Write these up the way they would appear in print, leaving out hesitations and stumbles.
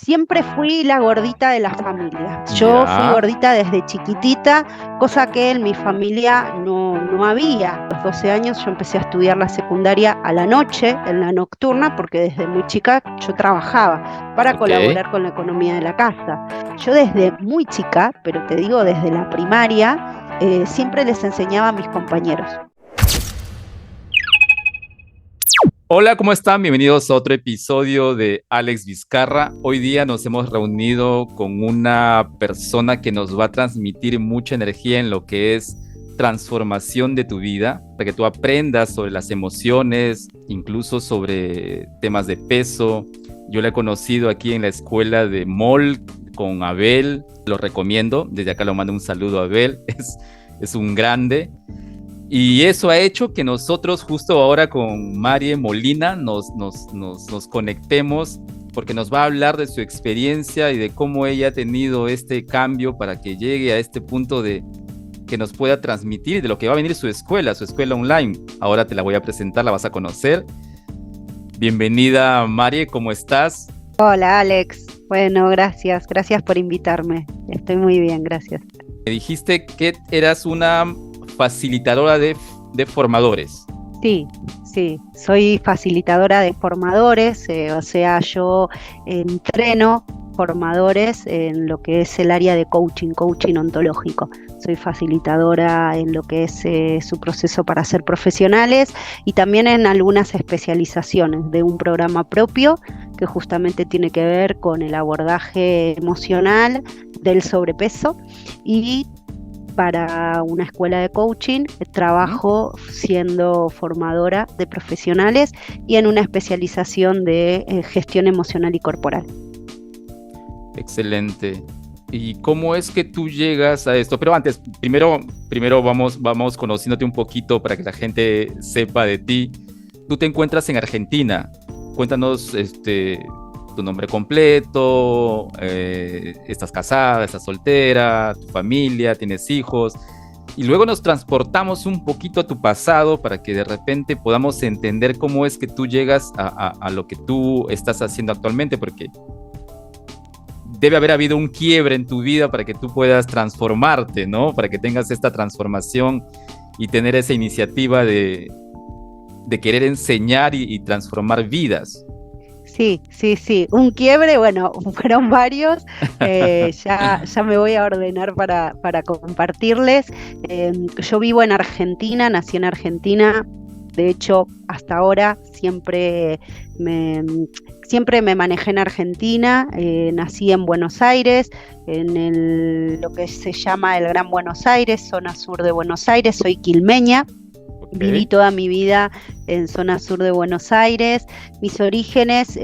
Siempre fui la gordita de la familia. Yo fui Ya, gordita desde chiquitita, cosa que en mi familia no había. A los 12 años yo empecé a estudiar la secundaria a la noche, en la nocturna, porque desde muy chica yo trabajaba para ok. colaborar con la economía de la casa. Yo desde muy chica, pero te digo desde la primaria, siempre les enseñaba a mis compañeros. Hola, ¿cómo están? Bienvenidos a otro episodio de Alex Vizcarra. Hoy día nos hemos reunido con una persona que nos va a transmitir mucha energía en lo que es transformación de tu vida, para que tú aprendas sobre las emociones, incluso sobre temas de peso. Yo la he conocido aquí en la escuela de MOL con Abel, lo recomiendo. Desde acá lo mando un saludo a Abel, es un grande. Y eso ha hecho que nosotros justo ahora con Marie Molina nos conectemos porque nos va a hablar de su experiencia y de cómo ella ha tenido este cambio para que llegue a este punto de que nos pueda transmitir de lo que va a venir su escuela online. Ahora te la voy a presentar, la vas a conocer. Bienvenida Marie, ¿cómo estás? Hola Alex, bueno, gracias por invitarme. Estoy muy bien, gracias. Me dijiste que eras una facilitadora de formadores. Sí, sí, soy facilitadora de formadores, o sea, yo entreno formadores en lo que es el área de coaching ontológico. Soy facilitadora en lo que es su proceso para ser profesionales y también en algunas especializaciones de un programa propio que justamente tiene que ver con el abordaje emocional del sobrepeso y para una escuela de coaching, ¿Mm? trabajo siendo formadora de profesionales y en una especialización de gestión emocional y corporal. Excelente. ¿Y cómo es que tú llegas a esto? Pero antes, primero vamos conociéndote un poquito para que la gente sepa de ti. Tú te encuentras en Argentina. Cuéntanos, tu nombre completo, estás casada, estás soltera, tu familia, tienes hijos. Y luego nos transportamos un poquito a tu pasado para que de repente podamos entender cómo es que tú llegas a lo que tú estás haciendo actualmente, porque debe haber habido un quiebre en tu vida para que tú puedas transformarte, ¿no? Para que tengas esta transformación y tener esa iniciativa de querer enseñar y transformar vidas. Sí, sí, sí, un quiebre, bueno, fueron varios, ya me voy a ordenar para compartirles. Yo vivo en Argentina, nací en Argentina, de hecho, hasta ahora me, siempre me manejé en Argentina, nací en Buenos Aires, lo que se llama el Gran Buenos Aires, zona sur de Buenos Aires, soy quilmeña. Viví Ok, toda mi vida en zona sur de Buenos Aires. Mis orígenes,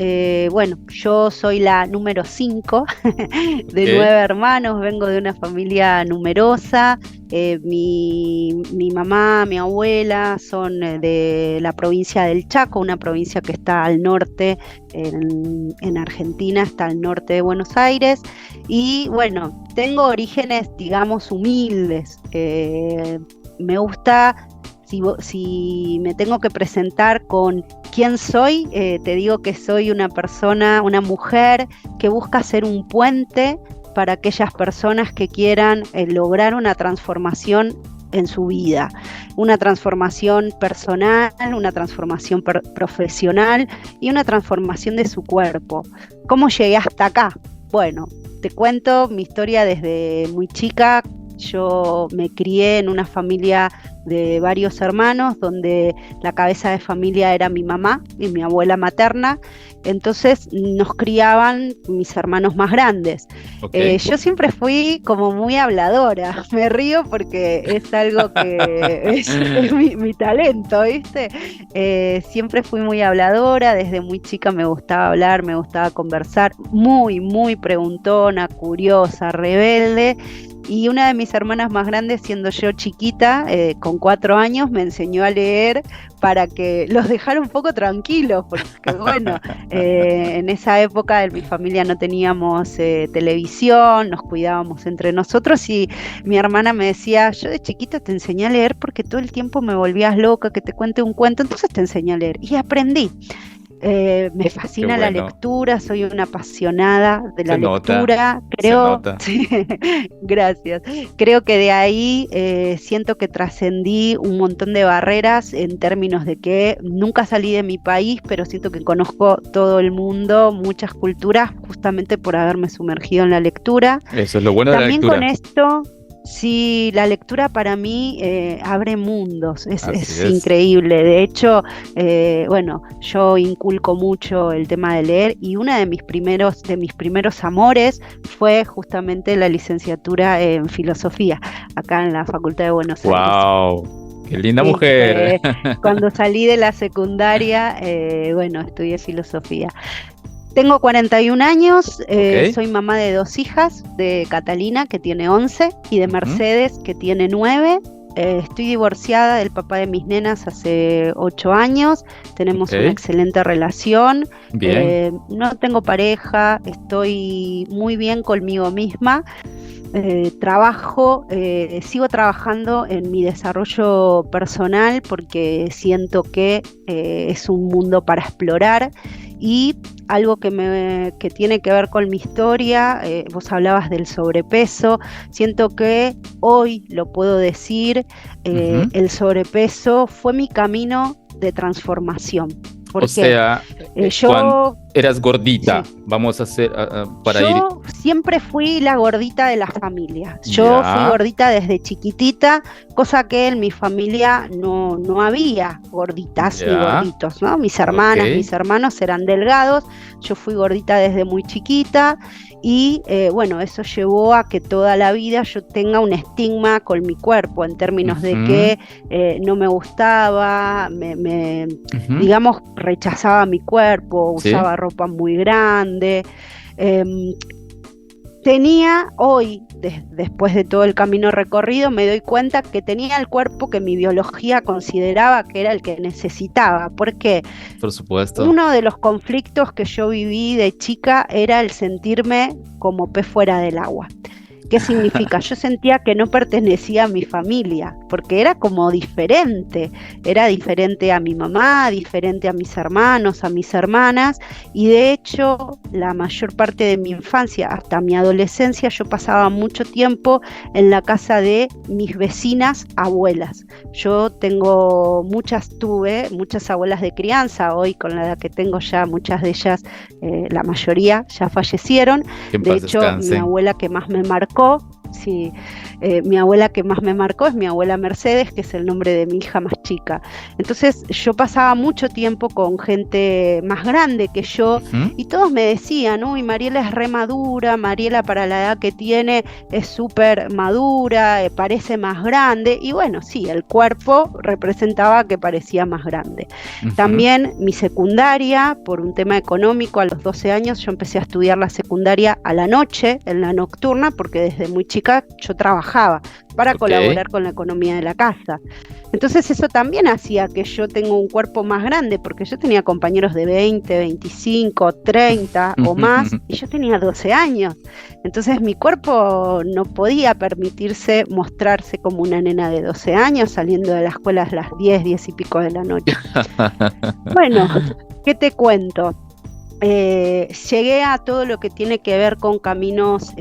bueno, yo soy la número 5 de ok, 9 hermanos, vengo de una familia numerosa. Mi mamá, mi abuela son de la provincia del Chaco, una provincia que está al norte, en Argentina, está al norte de Buenos Aires. Y bueno, tengo orígenes, digamos, humildes. Me gusta si me tengo que presentar con quién soy, te digo que soy una persona, una mujer que busca ser un puente para aquellas personas que quieran lograr una transformación en su vida, una transformación personal, una transformación profesional y una transformación de su cuerpo. ¿Cómo llegué hasta acá? Bueno, te cuento mi historia desde muy chica. Yo me crié en una familia de varios hermanos, donde la cabeza de familia era mi mamá y mi abuela materna, entonces nos criaban mis hermanos más grandes. ok. Yo siempre fui como muy habladora, me río porque es algo que es mi talento, ¿viste? Siempre fui muy habladora, desde muy chica me gustaba hablar, me gustaba conversar, muy preguntona, curiosa, rebelde. Y una de mis hermanas más grandes, siendo yo chiquita, con 4 años, me enseñó a leer para que los dejara un poco tranquilos, porque bueno, en esa época en mi familia no teníamos televisión, nos cuidábamos entre nosotros y mi hermana me decía, yo de chiquita te enseñé a leer porque todo el tiempo me volvías loca, que te cuente un cuento, entonces te enseñé a leer y aprendí. Me Qué fascina la bueno. lectura, soy una apasionada de la Se nota, lectura, se creo, nota. sí, gracias, creo que de ahí siento que trascendí un montón de barreras en términos de que nunca salí de mi país, pero siento que conozco todo el mundo, muchas culturas, justamente por haberme sumergido en la lectura. Eso es lo bueno de la También con lectura. esto, sí, la lectura para mí abre mundos, Así es es. increíble. De hecho, bueno, yo inculco mucho el tema de leer y uno de mis primeros amores fue justamente la licenciatura en filosofía, acá en la Facultad de Buenos Aires. ¡Wow! ¡Qué linda Sí, mujer! cuando salí de la secundaria, bueno, estudié filosofía. Tengo 41 años, Ok. soy mamá de dos hijas, de Catalina, que tiene 11, y de Ujú. Mercedes, que tiene 9. Estoy divorciada del papá de mis nenas hace 8 años, tenemos una Ok. excelente relación, Bien. no tengo pareja, estoy muy bien conmigo misma. Sigo trabajando en mi desarrollo personal porque siento que es un mundo para explorar y algo que tiene que ver con mi historia, vos hablabas del sobrepeso, siento que hoy lo puedo decir, Ujú. el sobrepeso fue mi camino de transformación. O ¿Por qué? sea, cuando Yo eras gordita, Sí. vamos a hacer para ir. Yo siempre fui la gordita de la familia. Yo fui Ya. gordita desde chiquitita, cosa que en mi familia no había gorditas ni Ya. gorditos, ¿no? Mis Ok. hermanas, mis hermanos eran delgados, yo fui gordita desde muy chiquita y bueno, eso llevó a que toda la vida yo tenga un estigma con mi cuerpo en términos de Ujú. que no me gustaba, Ujú. digamos, rechazaba mi cuerpo, Sí. usaba ropa muy grande. Em, Tenía hoy, después de todo el camino recorrido, me doy cuenta que tenía el cuerpo que mi biología consideraba que era el que necesitaba, porque Por supuesto. uno de los conflictos que yo viví de chica era el sentirme como pez fuera del agua. ¿Qué significa? Yo sentía que no pertenecía a mi familia, porque era como diferente, era diferente a mi mamá, diferente a mis hermanos, a mis hermanas, y de hecho la mayor parte de mi infancia, hasta mi adolescencia, yo pasaba mucho tiempo en la casa de mis vecinas abuelas. Tuve muchas abuelas de crianza, hoy con la edad que tengo ya muchas de ellas, la mayoría ya fallecieron. Que en De paz hecho, mi descansen. abuela que más me marcó, sí, mi abuela que más me marcó es mi abuela Mercedes, que es el nombre de mi hija más chica. Entonces yo pasaba mucho tiempo con gente más grande que yo Ujú. y todos me decían, uy, Mariela es re madura, Mariela para la edad que tiene es súper madura, parece más grande. Y bueno, sí, el cuerpo representaba que parecía más grande. Ujú. También mi secundaria, por un tema económico, a los 12 años yo empecé a estudiar la secundaria a la noche, en la nocturna, porque desde muy chica yo trabajaba para Ok. colaborar con la economía de la casa. Entonces eso también hacía que yo tenga un cuerpo más grande, porque yo tenía compañeros de 20, 25, 30 o más, y yo tenía 12 años. Entonces mi cuerpo no podía permitirse mostrarse como una nena de 12 años saliendo de la escuela a las 10, 10 y pico de la noche. Bueno, ¿qué te cuento? Llegué a todo lo que tiene que ver con caminos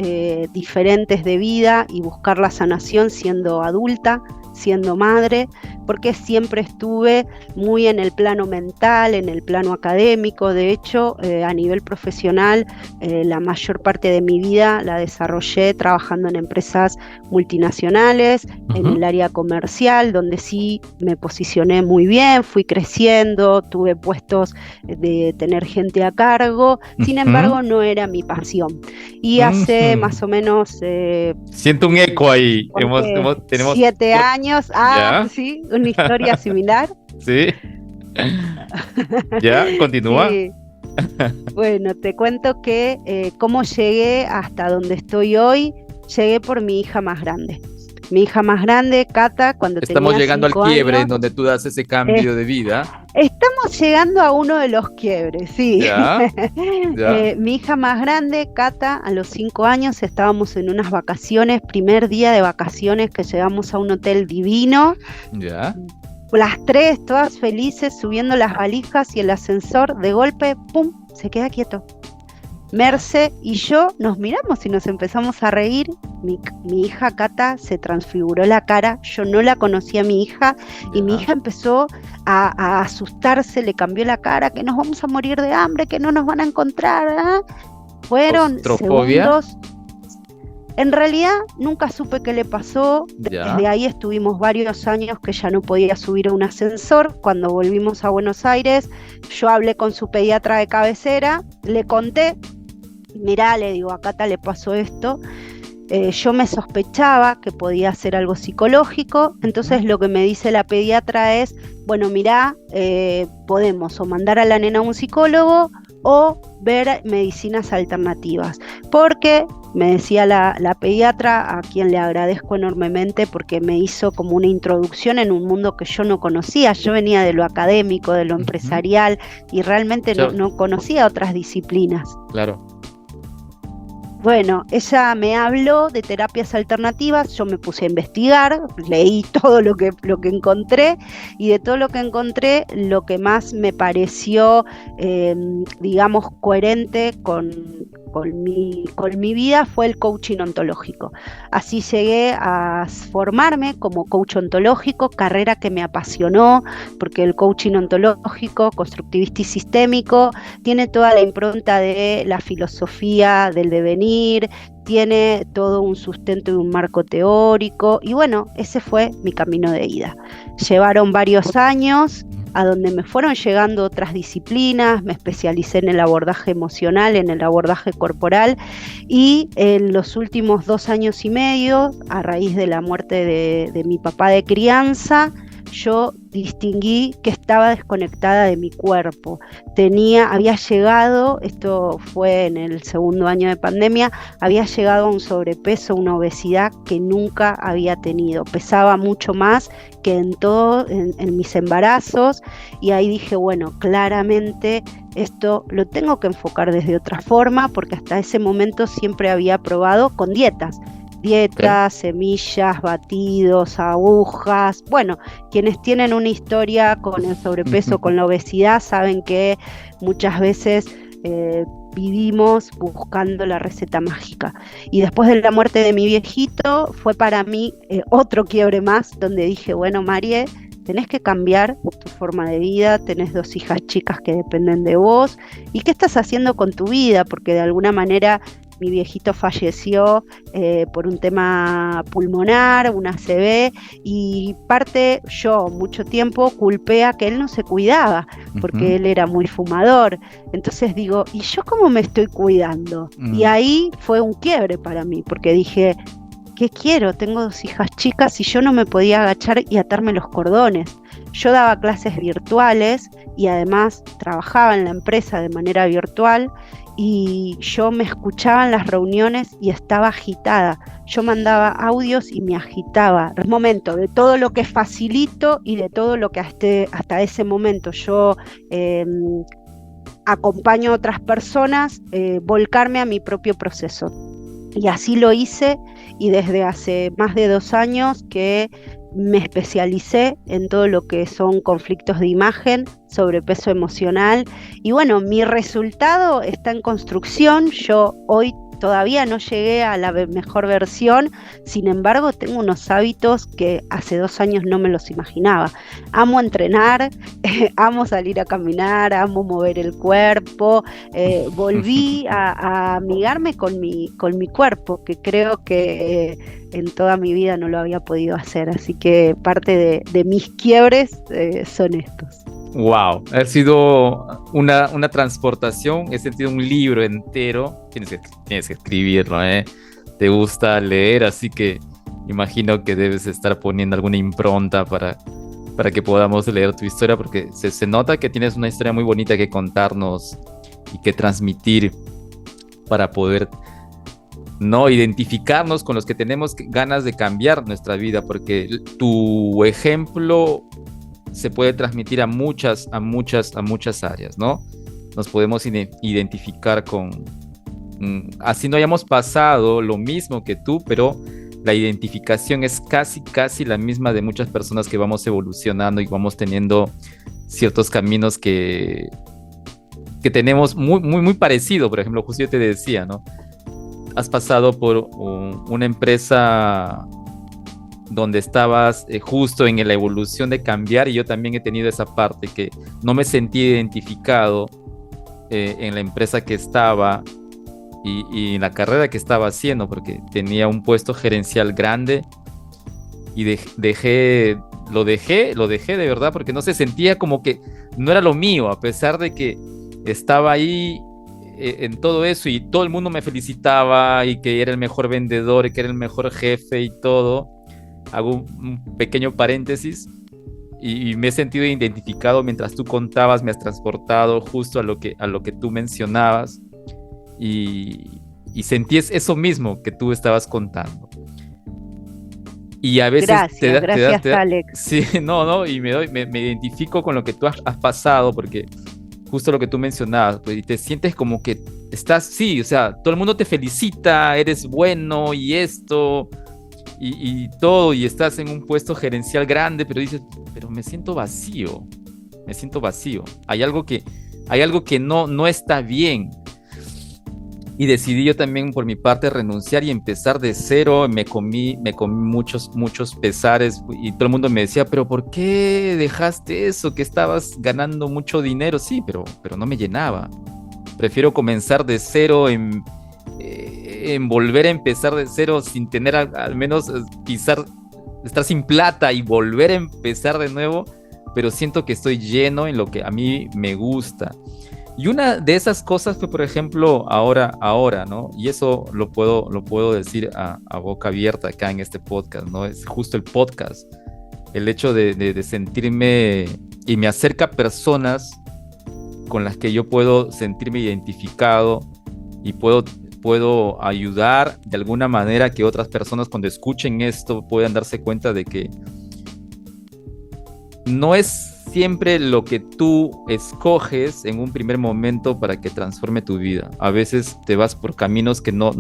diferentes de vida y buscar la sanación siendo adulta, siendo madre, porque siempre estuve muy en el plano mental, en el plano académico. De hecho, a nivel profesional, la mayor parte de mi vida la desarrollé trabajando en empresas multinacionales, en Ujú. el área comercial, donde sí me posicioné muy bien, fui creciendo, tuve puestos de tener gente a cargo, sin Ujú. embargo no era mi pasión. Y hace Ujú. más o menos, Siento un eco ahí. ponte Tenemos. 7 años, Ya, sí, una historia similar. sí, ya, continúa. Sí, bueno, te cuento que cómo llegué hasta donde estoy hoy, llegué por mi hija más grande. Mi hija más grande, Cata, cuando Estamos tenía llegando al 5 quiebre en años, donde tú das ese eh, cambio de vida. estamos llegando a uno de los quiebres, sí. Ya, ya, Mi hija más grande, Cata, a los 5 años estábamos en unas vacaciones, primer día de vacaciones que llegamos a un hotel divino, ya. las tres, todas felices, subiendo las valijas y el ascensor, de golpe, ¡pum!, se queda quieto. Merce y yo nos miramos y nos empezamos a reír. Mi hija Cata se transfiguró la cara, yo no la conocía a mi hija, y mi hija empezó a asustarse, le cambió la cara, que nos vamos a morir de hambre, que no nos van a encontrar, ¿eh? Fueron segundos. En realidad nunca supe qué le pasó. Desde ahí estuvimos varios años que ya no podía subir a un ascensor. Cuando volvimos a Buenos Aires, yo hablé con su pediatra de cabecera, le conté, mirá, le digo, a Cata le pasó esto. Yo me sospechaba que podía ser algo psicológico, entonces lo que me dice la pediatra es, bueno, mirá, podemos o mandar a la nena a un psicólogo o ver medicinas alternativas, porque me decía la pediatra, a quien le agradezco enormemente porque me hizo como una introducción en un mundo que yo no conocía. Yo venía de lo académico, de lo empresarial, y realmente no conocía otras disciplinas. Claro. Bueno, ella me habló de terapias alternativas, yo me puse a investigar, leí todo lo que encontré, y de todo lo que encontré, lo que más me pareció, digamos, coherente con mi vida fue el coaching ontológico. Así llegué a formarme como coach ontológico, carrera que me apasionó, porque el coaching ontológico, constructivista y sistémico, tiene toda la impronta de la filosofía del devenir, tiene todo un sustento y un marco teórico, y bueno, ese fue mi camino de ida. Llevaron varios años a donde me fueron llegando otras disciplinas, me especialicé en el abordaje emocional, en el abordaje corporal, y en los últimos 2 años y medio, a raíz de la muerte de mi papá de crianza, yo distinguí que estaba desconectada de mi cuerpo. Había llegado, esto fue en el segundo año de pandemia, había llegado a un sobrepeso, una obesidad que nunca había tenido. Pesaba mucho más que en mis embarazos, y ahí dije, bueno, claramente esto lo tengo que enfocar desde otra forma, porque hasta ese momento siempre había probado con dietas, semillas, batidos, agujas. Bueno, quienes tienen una historia con el sobrepeso, con la obesidad, saben que muchas veces vivimos buscando la receta mágica. Y después de la muerte de mi viejito, fue para mí otro quiebre más, donde dije, bueno, Marie, tenés que cambiar tu forma de vida, tenés 2 hijas chicas que dependen de vos, ¿y qué estás haciendo con tu vida? Porque de alguna manera mi viejito falleció por un tema pulmonar, un ACV, y yo mucho tiempo culpé a que él no se cuidaba, porque él era muy fumador. Entonces digo, ¿y yo cómo me estoy cuidando? Y ahí fue un quiebre para mí, porque dije, ¿qué quiero? Tengo 2 hijas chicas y yo no me podía agachar y atarme los cordones. Yo daba clases virtuales y además trabajaba en la empresa de manera virtual, y yo me escuchaba en las reuniones y estaba agitada. Yo mandaba audios y me agitaba. Es momento de todo lo que facilito y de todo lo que hasta ese momento yo acompaño a otras personas, volcarme a mi propio proceso. Y así lo hice, y desde hace más de 2 años que me especialicé en todo lo que son conflictos de imagen, sobrepeso emocional, y bueno, mi resultado está en construcción. Yo hoy todavía no llegué a la mejor versión, sin embargo tengo unos hábitos que hace 2 años no me los imaginaba. Amo entrenar, amo salir a caminar, amo mover el cuerpo, volví a amigarme con mi cuerpo, que creo que en toda mi vida no lo había podido hacer, así que parte de mis quiebres son estos. Wow, ha sido una transportación, he sentido un libro entero, tienes que escribirlo, te gusta leer, así que imagino que debes estar poniendo alguna impronta para que podamos leer tu historia, porque se nota que tienes una historia muy bonita que contarnos y que transmitir para poder no identificarnos con los que tenemos ganas de cambiar nuestra vida, porque tu ejemplo se puede transmitir a muchas áreas, ¿no? Nos podemos identificar con, así no hayamos pasado lo mismo que tú, pero la identificación es casi la misma de muchas personas que vamos evolucionando y vamos teniendo ciertos caminos que tenemos muy parecido. Por ejemplo, justo yo te decía, ¿no? Has pasado por una empresa donde estabas justo en la evolución de cambiar, y yo también he tenido esa parte que no me sentí identificado en la empresa que estaba y en la carrera que estaba haciendo, porque tenía un puesto gerencial grande y lo dejé de verdad, porque no se sentía como que no era lo mío, a pesar de que estaba ahí en todo eso y todo el mundo me felicitaba y que era el mejor vendedor y que era el mejor jefe y todo. Hago un pequeño paréntesis y me he sentido identificado mientras tú contabas, me has transportado justo a lo que tú mencionabas y sentí eso mismo que tú estabas contando. Y a veces gracias, Alex. Sí, no, y me identifico con lo que tú has pasado, porque justo lo que tú mencionabas, pues, y te sientes como que estás, sí, o sea, todo el mundo te felicita, eres bueno y esto, y todo, y estás en un puesto gerencial grande, pero dices, pero me siento vacío. Hay algo que no está bien. Y decidí yo también por mi parte renunciar y empezar de cero. Me comí muchos pesares y todo el mundo me decía, pero ¿por qué dejaste eso? Que estabas ganando mucho dinero. Sí, pero no me llenaba. Prefiero comenzar de cero en volver a empezar de cero sin tener al menos estar sin plata y volver a empezar de nuevo, pero siento que estoy lleno en lo que a mí me gusta. Y una de esas cosas fue, por ejemplo, ahora, ¿no? Y eso lo puedo decir a boca abierta acá en este podcast, ¿no? Es justo el podcast. El hecho de sentirme, y me acerca a personas con las que yo puedo sentirme identificado y puedo ayudar de alguna manera que otras personas cuando escuchen esto puedan darse cuenta de que no es siempre lo que tú escoges en un primer momento para que transforme tu vida. A veces te vas por caminos que no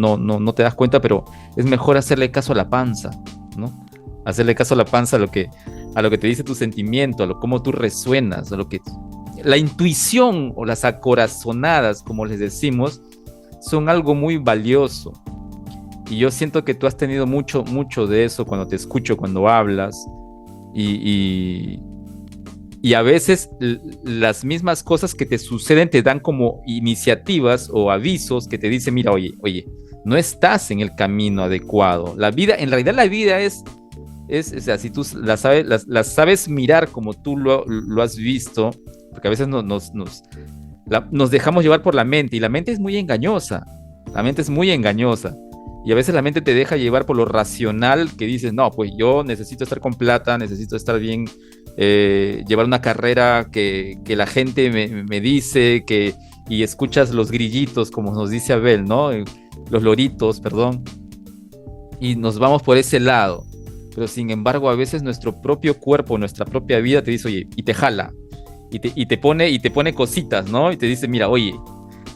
te das cuenta, pero es mejor hacerle caso a la panza, ¿no? Hacerle caso a la panza a lo que te dice tu sentimiento, a cómo tú resuenas, la intuición o las acorazonadas, como les decimos, son algo muy valioso. Y yo siento que tú has tenido mucho de eso cuando te escucho, cuando hablas, y a veces las mismas cosas que te suceden te dan como iniciativas o avisos que te dicen, mira, oye, no estás en el camino adecuado. En realidad la vida es o sea, si tú las sabes mirar como tú lo has visto, porque a veces nos dejamos llevar por la mente, y la mente es muy engañosa. Y a veces la mente te deja llevar por lo racional, que dices, no, pues yo necesito estar con plata, necesito estar bien, llevar una carrera que la gente me dice, y escuchas los grillitos, como nos dice Abel, ¿no? Los loritos, perdón, y nos vamos por ese lado. Pero sin embargo, a veces nuestro propio cuerpo, nuestra propia vida te dice, oye, y te jala, y te pone cositas, ¿no? Y te dice, mira, oye,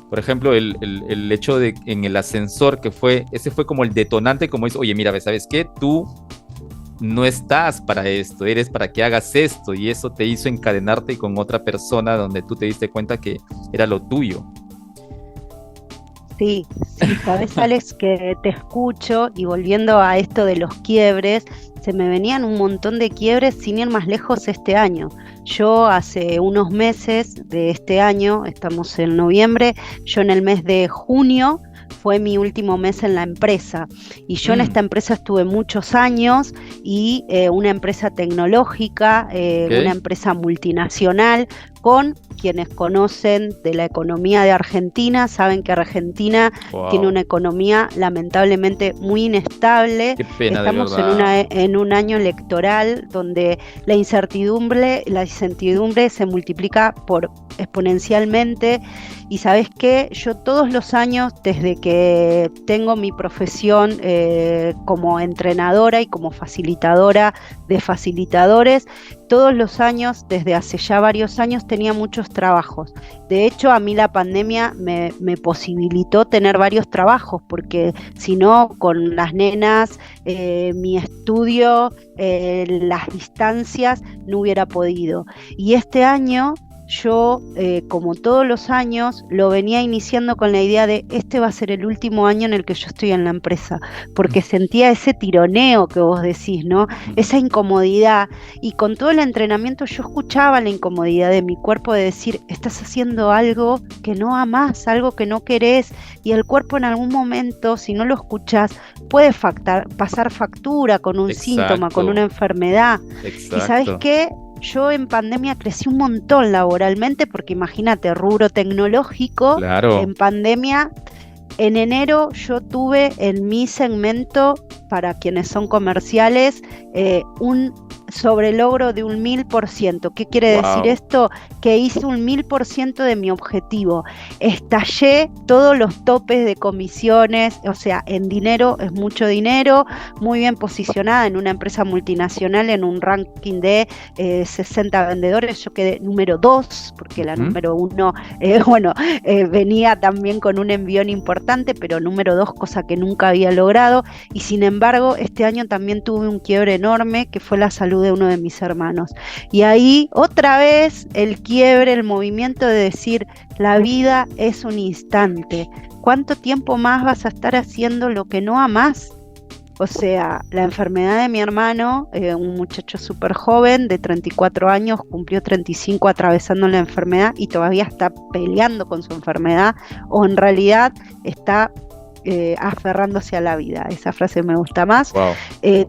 por ejemplo, el hecho de en el ascensor, ese fue como el detonante, como dice, oye, mira, ¿sabes qué? Tú no estás para esto, eres para que hagas esto, y eso te hizo encadenarte con otra persona donde tú te diste cuenta que era lo tuyo. Sí, sabes, Alex, que te escucho, y volviendo a esto de los quiebres, se me venían un montón de quiebres sin ir más lejos este año. Yo hace unos meses de este año, estamos en noviembre, yo en el mes de junio fue mi último mes en la empresa, y yo en esta empresa estuve muchos años, y una empresa tecnológica, una empresa multinacional, con quienes conocen de la economía de Argentina, saben que Argentina tiene una economía lamentablemente muy inestable. Qué pena, estamos en un año electoral donde la incertidumbre se multiplica exponencialmente. Y sabes qué, yo todos los años, desde que tengo mi profesión como entrenadora y como facilitadora de facilitadores, todos los años, desde hace ya varios años, tenía muchos trabajos. De hecho, a mí la pandemia me posibilitó tener varios trabajos, porque si no, con las nenas, mi estudio, las distancias, no hubiera podido. Y este año yo, como todos los años, lo venía iniciando con la idea de este va a ser el último año en el que yo estoy en la empresa, porque sentía ese tironeo que vos decís, ¿no? Esa incomodidad, y con todo el entrenamiento yo escuchaba la incomodidad de mi cuerpo de decir, estás haciendo algo que no amás, algo que no querés, y el cuerpo en algún momento, si no lo escuchás, puede pasar factura con un síntoma, con una enfermedad. Exacto. ¿Y sabés qué? Yo en pandemia crecí un montón laboralmente, porque imagínate, rubro tecnológico, claro. En pandemia, en enero yo tuve en mi segmento, para quienes son comerciales, un sobrelogro de un 1000%. ¿Qué quiere decir esto? Que hice un 1000% de mi objetivo. Estallé todos los topes de comisiones, o sea, en dinero es mucho dinero, muy bien posicionada en una empresa multinacional, en un ranking de 60 vendedores, yo quedé número 2, porque la número 1, venía también con un envión importante, pero número 2, cosa que nunca había logrado, y sin embargo, este año también tuve un quiebre enorme, que fue la salud de uno de mis hermanos. Y ahí, otra vez, el quiebre, el movimiento de decir, la vida es un instante. ¿Cuánto tiempo más vas a estar haciendo lo que no amás? O sea, la enfermedad de mi hermano, un muchacho súper joven, de 34 años, cumplió 35 atravesando la enfermedad y todavía está peleando con su enfermedad, o en realidad está aferrándose a la vida. Esa frase me gusta más.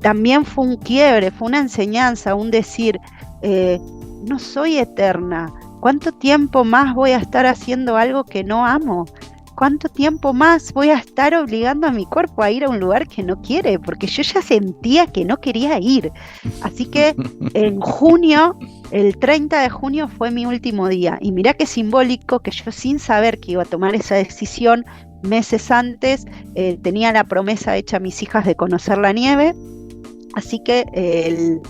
También fue un quiebre, fue una enseñanza, un decir, no soy eterna. ¿Cuánto tiempo más voy a estar haciendo algo que no amo? ¿Cuánto tiempo más voy a estar obligando a mi cuerpo a ir a un lugar que no quiere? Porque yo ya sentía que no quería ir. Así que en junio, el 30 de junio fue mi último día. Y mirá qué simbólico que yo, sin saber que iba a tomar esa decisión, meses antes, tenía la promesa hecha a mis hijas de conocer la nieve. Así que el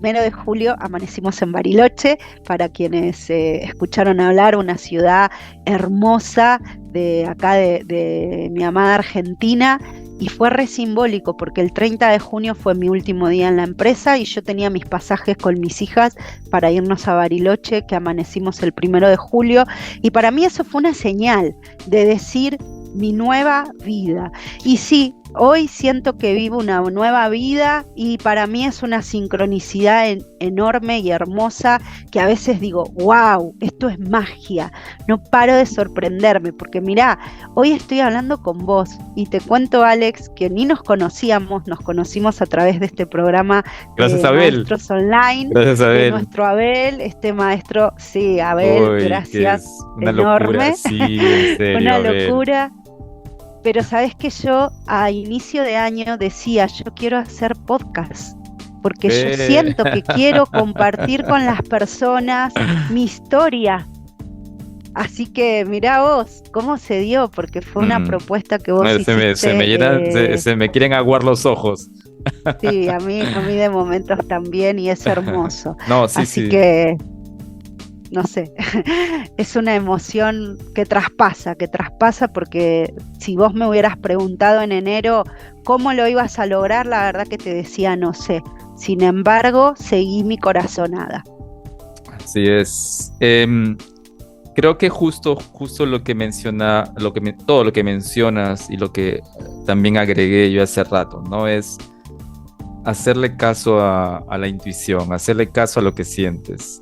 1 de julio amanecimos en Bariloche. Para quienes escucharon hablar, una ciudad hermosa de acá de mi amada Argentina, y fue re simbólico porque el 30 de junio fue mi último día en la empresa y yo tenía mis pasajes con mis hijas para irnos a Bariloche, que amanecimos el 1 de julio, y para mí eso fue una señal de decir mi nueva vida. Y sí, hoy siento que vivo una nueva vida y para mí es una sincronicidad enorme y hermosa, que a veces digo, wow, esto es magia, no paro de sorprenderme, porque mirá, hoy estoy hablando con vos y te cuento, Alex, que ni nos conocíamos, nos conocimos a través de este programa. Gracias, Abel. Maestros Online. Gracias, Abel. De nuestro Abel, este maestro, sí, Abel, uy, gracias, una enorme. Locura, sí, en serio, una Abel. Locura. Pero sabes que yo a inicio de año decía, yo quiero hacer podcast, porque yo siento que quiero compartir con las personas mi historia. Así que mirá vos, cómo se dio, porque fue una propuesta que vos hiciste. Se me quieren aguar los ojos. Sí, a mí de momentos también, y es hermoso. No, sí, así sí. que, no sé, es una emoción que traspasa, porque si vos me hubieras preguntado en enero cómo lo ibas a lograr, la verdad que te decía no sé. Sin embargo, seguí mi corazonada. Así es. Creo que justo lo que menciona, todo lo que mencionas y lo que también agregué yo hace rato, ¿no? Es hacerle caso a la intuición, hacerle caso a lo que sientes.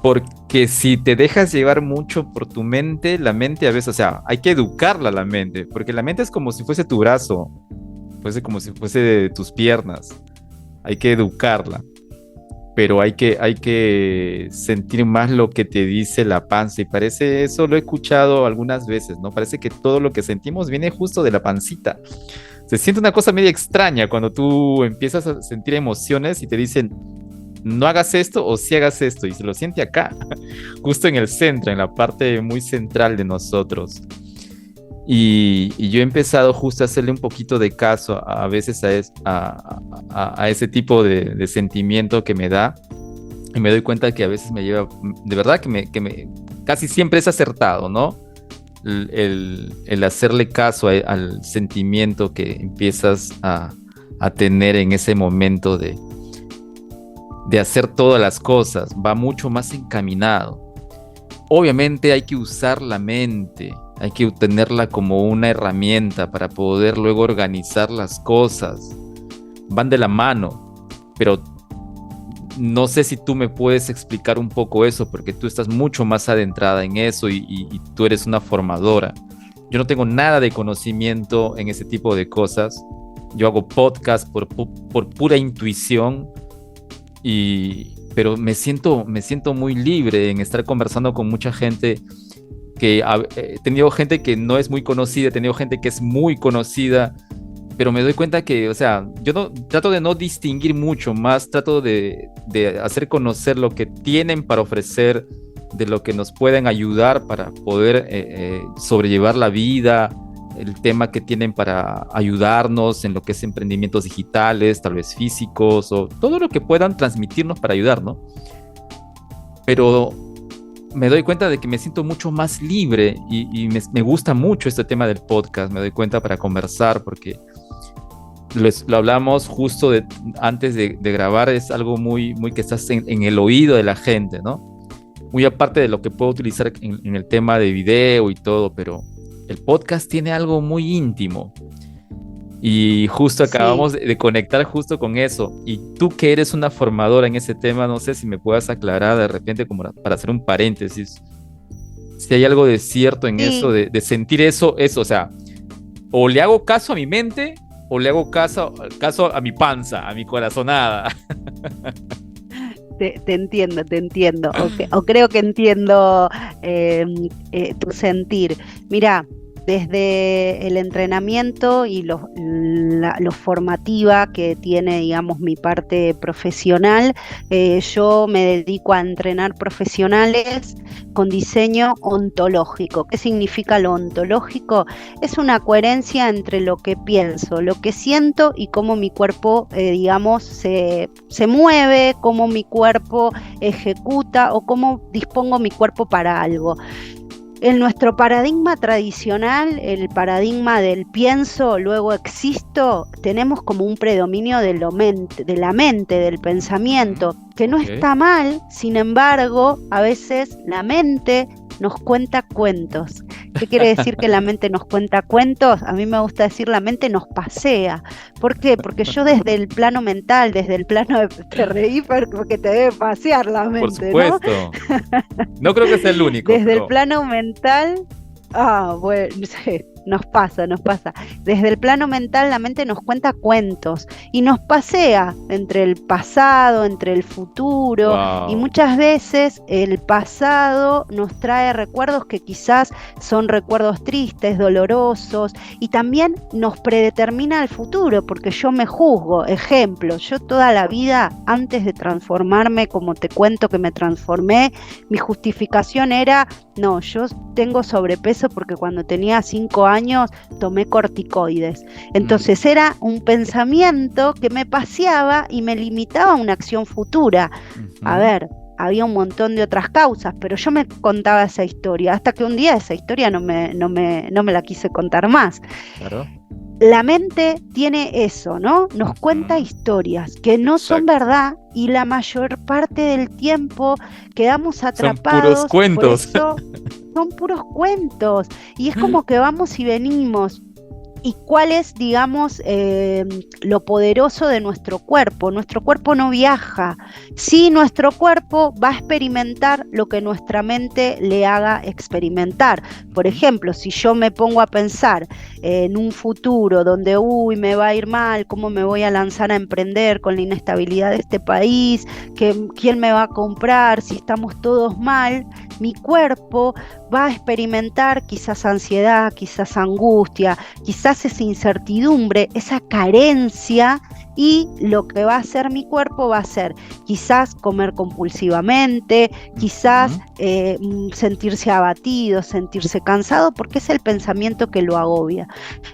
Porque si te dejas llevar mucho por tu mente, la mente a veces, o sea, hay que educarla la mente, porque la mente es como si fuese tu brazo, como si fuese de tus piernas. Hay que educarla, pero hay que sentir más lo que te dice la panza, y parece, eso lo he escuchado algunas veces, ¿no? Parece que todo lo que sentimos viene justo de la pancita. Se siente una cosa medio extraña cuando tú empiezas a sentir emociones y te dicen, no hagas esto o sí hagas esto, y se lo siente acá, justo en el centro, en la parte muy central de nosotros. Y yo he empezado justo a hacerle un poquito de caso a veces a ese tipo de sentimiento que me da, y me doy cuenta que a veces me lleva, de verdad casi siempre es acertado, ¿no? El hacerle caso al sentimiento que empiezas a tener en ese momento de hacer todas las cosas, va mucho más encaminado. Obviamente hay que usar la mente, hay que tenerla como una herramienta para poder luego organizar las cosas. Van de la mano, pero no sé si tú me puedes explicar un poco eso, porque tú estás mucho más adentrada en eso y tú eres una formadora. Yo no tengo nada de conocimiento en ese tipo de cosas. Yo hago podcast por pura intuición, pero me siento muy libre en estar conversando con mucha gente que he tenido gente que no es muy conocida, he tenido gente que es muy conocida, pero me doy cuenta que, o sea, trato de no distinguir mucho más, trato de hacer conocer lo que tienen para ofrecer, de lo que nos pueden ayudar para poder sobrellevar la vida, el tema que tienen para ayudarnos en lo que es emprendimientos digitales, tal vez físicos, o todo lo que puedan transmitirnos para ayudar, ¿no? Pero me doy cuenta de que me siento mucho más libre y me gusta mucho este tema del podcast, me doy cuenta para conversar, porque lo hablamos justo antes de grabar, es algo muy, muy que estás en el oído de la gente, ¿no? Muy aparte de lo que puedo utilizar en el tema de video y todo, pero el podcast tiene algo muy íntimo. Y justo acabamos de conectar justo con eso. Y tú que eres una formadora en ese tema, no sé si me puedas aclarar de repente como para hacer un paréntesis, si hay algo de cierto en eso, de sentir eso, o sea, o le hago caso a mi mente o le hago caso a mi panza, a mi corazonada. Te entiendo, o creo que entiendo tu sentir. Mira, desde el entrenamiento y lo formativa que tiene, digamos, mi parte profesional, yo me dedico a entrenar profesionales con diseño ontológico. ¿Qué significa lo ontológico? Es una coherencia entre lo que pienso, lo que siento y cómo mi cuerpo, digamos, se mueve, cómo mi cuerpo ejecuta o cómo dispongo mi cuerpo para algo. En nuestro paradigma tradicional, el paradigma del pienso, luego existo, tenemos como un predominio de la mente, del pensamiento, que no está mal. Sin embargo, a veces la mente nos cuenta cuentos. ¿Qué quiere decir que la mente nos cuenta cuentos? A mí me gusta decir la mente nos pasea. ¿Por qué? Porque yo desde el plano mental, desde el plano de te reí porque te debe pasear la mente, por supuesto, ¿no? No creo que sea el único. Desde el plano mental, bueno, nos pasa. Desde el plano mental la mente nos cuenta cuentos y nos pasea entre el pasado, entre el futuro. Wow. Y muchas veces el pasado nos trae recuerdos que quizás son recuerdos tristes, dolorosos, y también nos predetermina el futuro, porque yo me juzgo. Ejemplo, yo toda la vida, antes de transformarme, como te cuento que me transformé, mi justificación era, no, yo tengo sobrepeso porque cuando tenía 5 años tomé corticoides. Entonces era un pensamiento que me paseaba y me limitaba a una acción futura. A ver, había un montón de otras causas, pero yo me contaba esa historia, hasta que un día esa historia no me la quise contar más. Claro. La mente tiene eso, ¿no? Nos cuenta historias que no son verdad, y la mayor parte del tiempo quedamos atrapados. Son puros cuentos. Por eso, son puros cuentos. Y es como que vamos y venimos. ¿Y cuál es, digamos, lo poderoso de nuestro cuerpo? Nuestro cuerpo no viaja. Sí, nuestro cuerpo va a experimentar lo que nuestra mente le haga experimentar. Por ejemplo, si yo me pongo a pensar en un futuro donde, me va a ir mal, ¿cómo me voy a lanzar a emprender con la inestabilidad de este país? ¿Quién me va a comprar si estamos todos mal? Mi cuerpo va a experimentar quizás ansiedad, quizás angustia, quizás esa incertidumbre, esa carencia y lo que va a hacer mi cuerpo va a ser quizás comer compulsivamente, quizás sentirse abatido, sentirse cansado, porque es el pensamiento que lo agobia.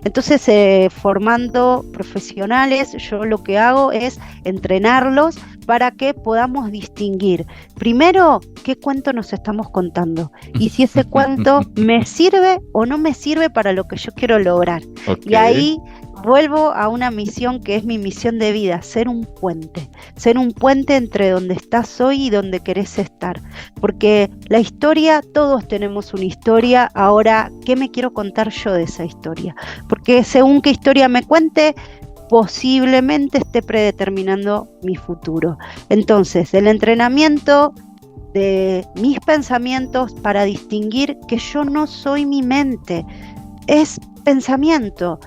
Entonces, formando profesionales, yo lo que hago es entrenarlos para que podamos distinguir, primero, qué cuento nos estamos contando y si ese cuento me sirve o no me sirve para lo que yo quiero lograr. Ok. Y ahí vuelvo a una misión que es mi misión de vida, ser un puente entre donde estás hoy y donde querés estar. Porque la historia, todos tenemos una historia, ahora, ¿qué me quiero contar yo de esa historia? Porque según qué historia me cuente, posiblemente esté predeterminando mi futuro. Entonces, el entrenamiento de mis pensamientos para distinguir que yo no soy mi mente, es pensamiento.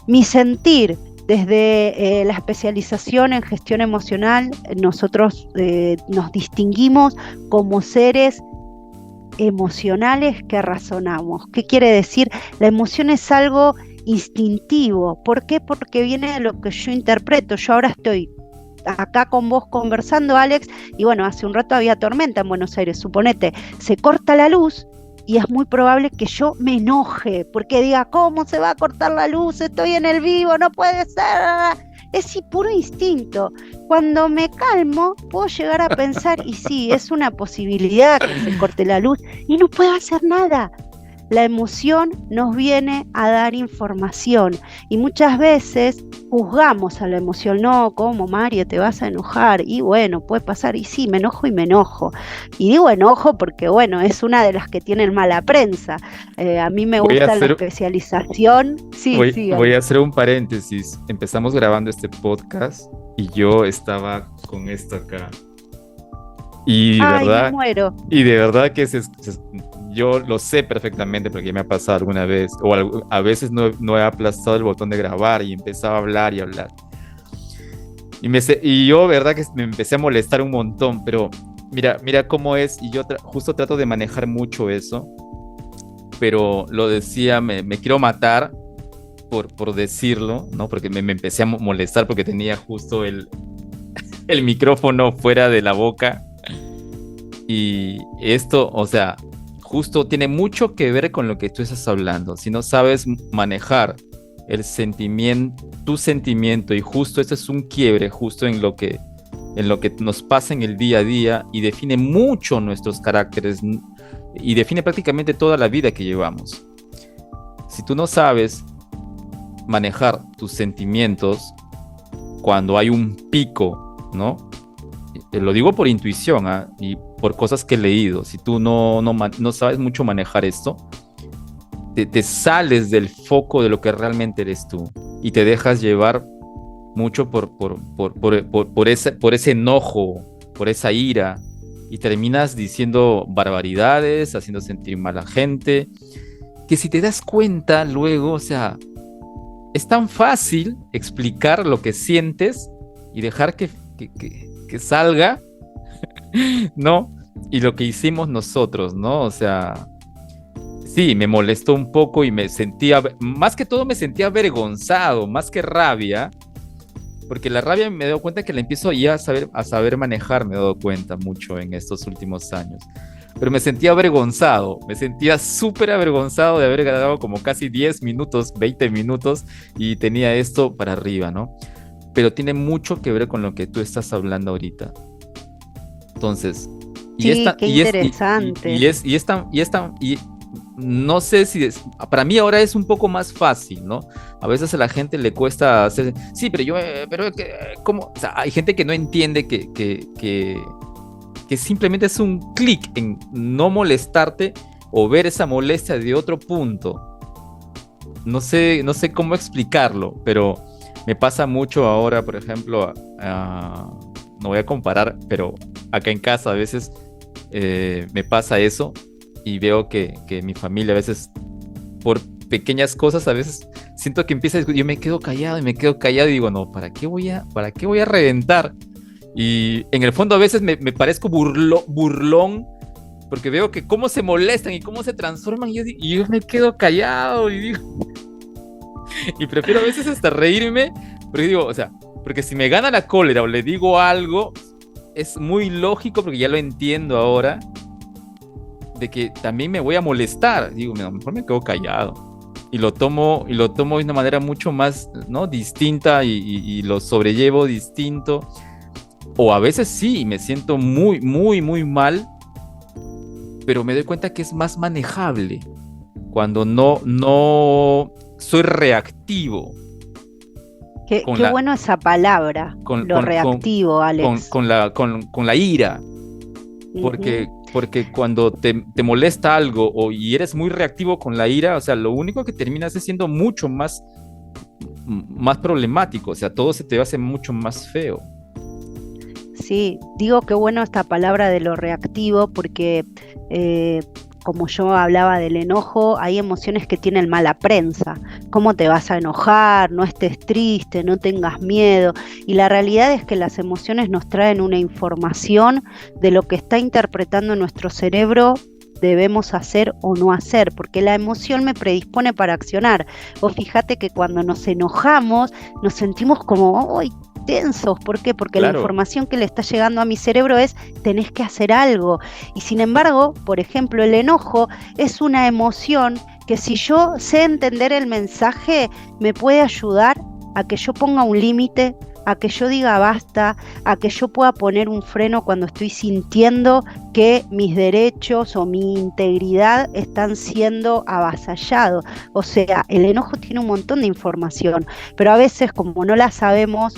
Mi sentir, desde la especialización en gestión emocional, nosotros nos distinguimos como seres emocionales que razonamos. ¿Qué quiere decir? La emoción es algo instintivo. ¿Por qué? Porque viene de lo que yo interpreto. Yo ahora estoy acá con vos conversando, Alex, y bueno, hace un rato había tormenta en Buenos Aires, suponete, se corta la luz y es muy probable que yo me enoje, porque diga, ¿cómo se va a cortar la luz? Estoy en el vivo, no puede ser. Es puro instinto. Cuando me calmo, puedo llegar a pensar, y sí, es una posibilidad que se corte la luz y no puedo hacer nada. La emoción nos viene a dar información y muchas veces juzgamos a la emoción. No, ¿cómo, Mario, te vas a enojar? Y bueno, puede pasar, y sí, me enojo y me enojo. Y digo enojo porque, bueno, es una de las que tienen mala prensa. A mí me gusta la especialización. Sí, voy a hacer un paréntesis. Empezamos grabando este podcast y yo estaba con esto acá. Y ay, me muero. Y de verdad que yo lo sé perfectamente porque me ha pasado alguna vez, o a veces no he aplastado el botón de grabar y empezaba a hablar y hablar. Y yo, verdad que me empecé a molestar un montón, pero mira cómo es, y yo justo trato de manejar mucho eso, pero lo decía, me quiero matar por decirlo, ¿no? Porque me empecé a molestar porque tenía justo el micrófono fuera de la boca. Y esto, o sea, justo tiene mucho que ver con lo que tú estás hablando. Si no sabes manejar tu sentimiento, y justo este es un quiebre justo en lo que nos pasa en el día a día y define mucho nuestros caracteres y define prácticamente toda la vida que llevamos. Si tú no sabes manejar tus sentimientos cuando hay un pico, ¿no? Lo digo por intuición, y por cosas que he leído. Si tú no sabes mucho manejar esto, te sales del foco de lo que realmente eres tú y te dejas llevar mucho por ese enojo, por esa ira, y terminas diciendo barbaridades, haciendo sentir mal a la gente, que si te das cuenta luego, o sea, es tan fácil explicar lo que sientes y dejar que salga, ¿no? Y lo que hicimos nosotros, ¿no? O sea, sí, me molestó un poco y más que todo me sentía avergonzado, más que rabia, porque la rabia me he dado cuenta que la empiezo ya a saber manejar, me he dado cuenta mucho en estos últimos años. Pero me sentía avergonzado, me sentía súper avergonzado de haber grabado como casi 10 minutos, 20 minutos y tenía esto para arriba, ¿no? Pero tiene mucho que ver con lo que tú estás hablando ahorita. Entonces, qué interesante. Y no sé si para mí ahora es un poco más fácil, ¿no? A veces a la gente le cuesta hacer, sí, pero ¿cómo? O sea, hay gente que no entiende que simplemente es un clic en no molestarte o ver esa molestia de otro punto. No sé cómo explicarlo, pero me pasa mucho ahora, por ejemplo, no voy a comparar, pero acá en casa a veces me pasa eso y veo que mi familia a veces, por pequeñas cosas, a veces siento que empieza a discutir, yo me quedo callado y digo, no, ¿para qué voy a reventar? Y en el fondo a veces me parezco burlón, porque veo que cómo se molestan y cómo se transforman, y yo me quedo callado y digo, y prefiero a veces hasta reírme, porque digo, o sea, Porque si me gana la cólera o le digo algo, es muy lógico, porque ya lo entiendo ahora, de que también me voy a molestar. Digo, mejor me quedo callado. Y lo tomo de una manera mucho más, ¿no?, distinta, y lo sobrellevo distinto. O a veces sí, me siento muy, muy, muy mal, pero me doy cuenta que es más manejable cuando no soy reactivo con Qué la, bueno esa palabra, con, lo con, con, reactivo, con, Alex. con la ira. Ujú. Porque cuando te molesta algo, y eres muy reactivo con la ira, o sea, lo único que terminas es siendo mucho más problemático, o sea, todo se te hace mucho más feo. Sí, digo que bueno esta palabra de lo reactivo porque eh, como yo hablaba del enojo, hay emociones que tienen mala prensa. ¿Cómo te vas a enojar? No estés triste, no tengas miedo. Y la realidad es que las emociones nos traen una información de lo que está interpretando nuestro cerebro debemos hacer o no hacer, porque la emoción me predispone para accionar. O fíjate que cuando nos enojamos nos sentimos como, ¡ay! Tensos. ¿Por qué? Porque la Claro, información que le está llegando a mi cerebro es tenés que hacer algo. Y sin embargo, por ejemplo, el enojo es una emoción que si yo sé entender el mensaje, me puede ayudar a que yo ponga un límite, a que yo diga basta, a que yo pueda poner un freno cuando estoy sintiendo que mis derechos o mi integridad están siendo avasallados. O sea, el enojo tiene un montón de información, pero a veces como no la sabemos